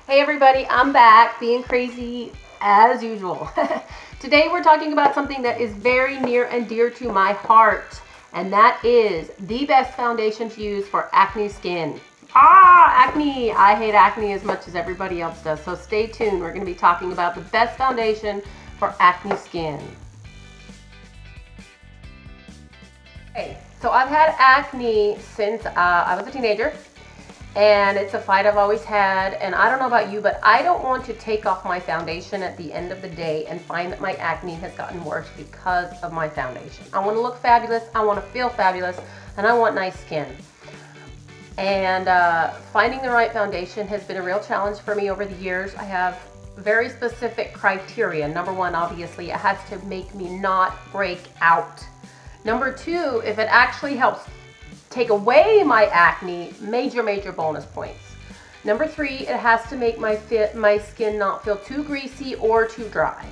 Hey everybody, I'm back being crazy as usual. Today we're talking about something that is very near and dear to my heart, and that is the best foundation to use for acne skin. Acne! I hate acne as much as everybody else does, so stay tuned. We're going to be talking about the best foundation for acne skin. Okay, so I've had acne since I was a teenager. And it's a fight I've always had, and I don't know about you, but I don't want to take off my foundation at the end of the day and find that my acne has gotten worse because of my foundation. I want to look fabulous, I want to feel fabulous, and I want nice skin. And finding the right foundation has been a real challenge for me over the years. I have very specific criteria. Number one, obviously, it has to make me not break out. Number two, if it actually helps take away my acne, major bonus points. Number three, it has to make my skin not feel too greasy or too dry.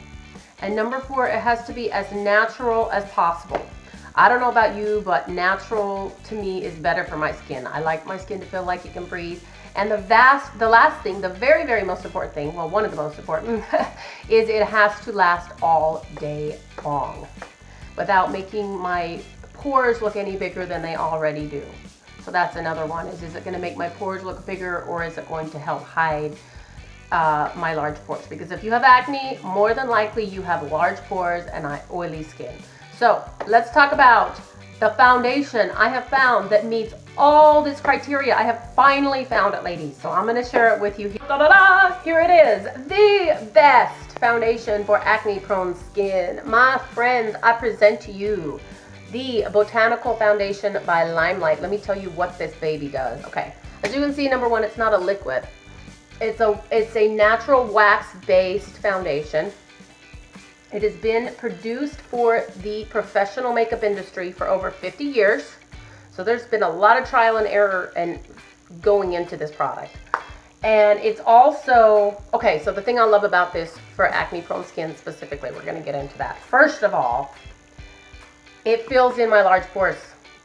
And number four, it has to be as natural as possible. I don't know about you, but natural to me is better for my skin. I like my skin to feel like it can breathe. And the last thing, the very most important thing, well, one of the most important, is it has to last all day long without making my pores look any bigger than they already do. So that's another one, is it going to make my pores look bigger, or is it going to help hide my large pores? Because if you have acne, more than likely you have large pores and oily skin. So let's talk about the foundation I have found that meets all this criteria. I have finally found it, ladies. So I'm going to share it with you. Here it is, the best foundation for acne prone skin. My friends, I present to you the Botanical Foundation by Limelight. Let me tell you what this baby does. Okay, as you can see, number one, it's not a liquid. It's a natural wax-based foundation. It has been produced for the professional makeup industry for over 50 years. So there's been a lot of trial and error and going into this product. And it's also, okay, so the thing I love about this for acne-prone skin specifically, we're going to get into that. First of all, it fills in my large pores.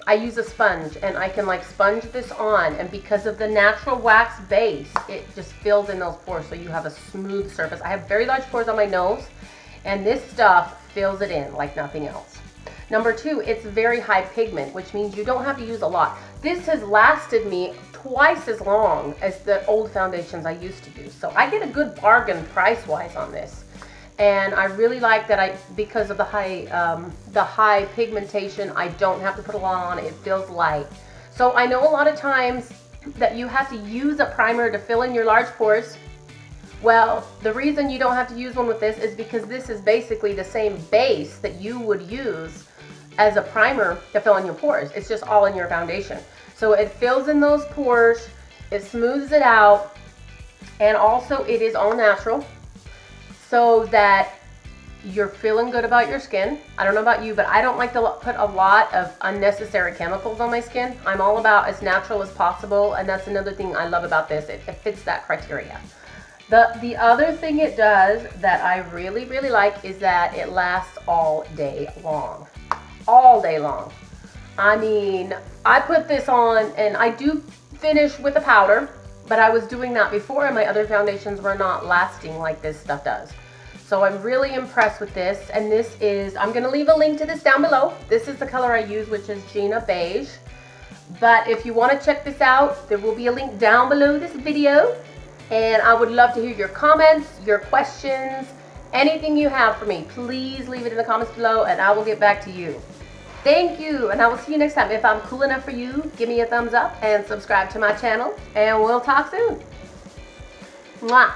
I use a sponge and I can like sponge this on, and because of the natural wax base, it just fills in those pores so you have a smooth surface. I have very large pores on my nose, and this stuff fills it in like nothing else. Number two, it's very high pigment, which means you don't have to use a lot. This has lasted me twice as long as the old foundations I used to use. So I get a good bargain price-wise on this. And I really like that because of the high pigmentation, I don't have to put a lot on. It feels light. So I know a lot of times that you have to use a primer to fill in your large pores. Well, the reason you don't have to use one with this is because this is basically the same base that you would use as a primer to fill in your pores. It's just all in your foundation. So it fills in those pores, it smooths it out, and also it is all natural, so that you're feeling good about your skin. I don't know about you, but I don't like to put a lot of unnecessary chemicals on my skin. I'm all about as natural as possible, and that's another thing I love about this. It fits that criteria. The other thing it does that I really like is that it lasts all day long. All day long. I mean, I put this on, and I do finish with a powder, but I was doing that before, and my other foundations were not lasting like this stuff does. So I'm really impressed with this, and this is, I'm going to leave a link to this down below. This is the color I use, which is Gina Beige. But if you want to check this out, there will be a link down below this video. And I would love to hear your comments, your questions, anything you have for me. Please leave it in the comments below, and I will get back to you. Thank you, and I will see you next time. If I'm cool enough for you, give me a thumbs up and subscribe to my channel, and we'll talk soon. Mwah.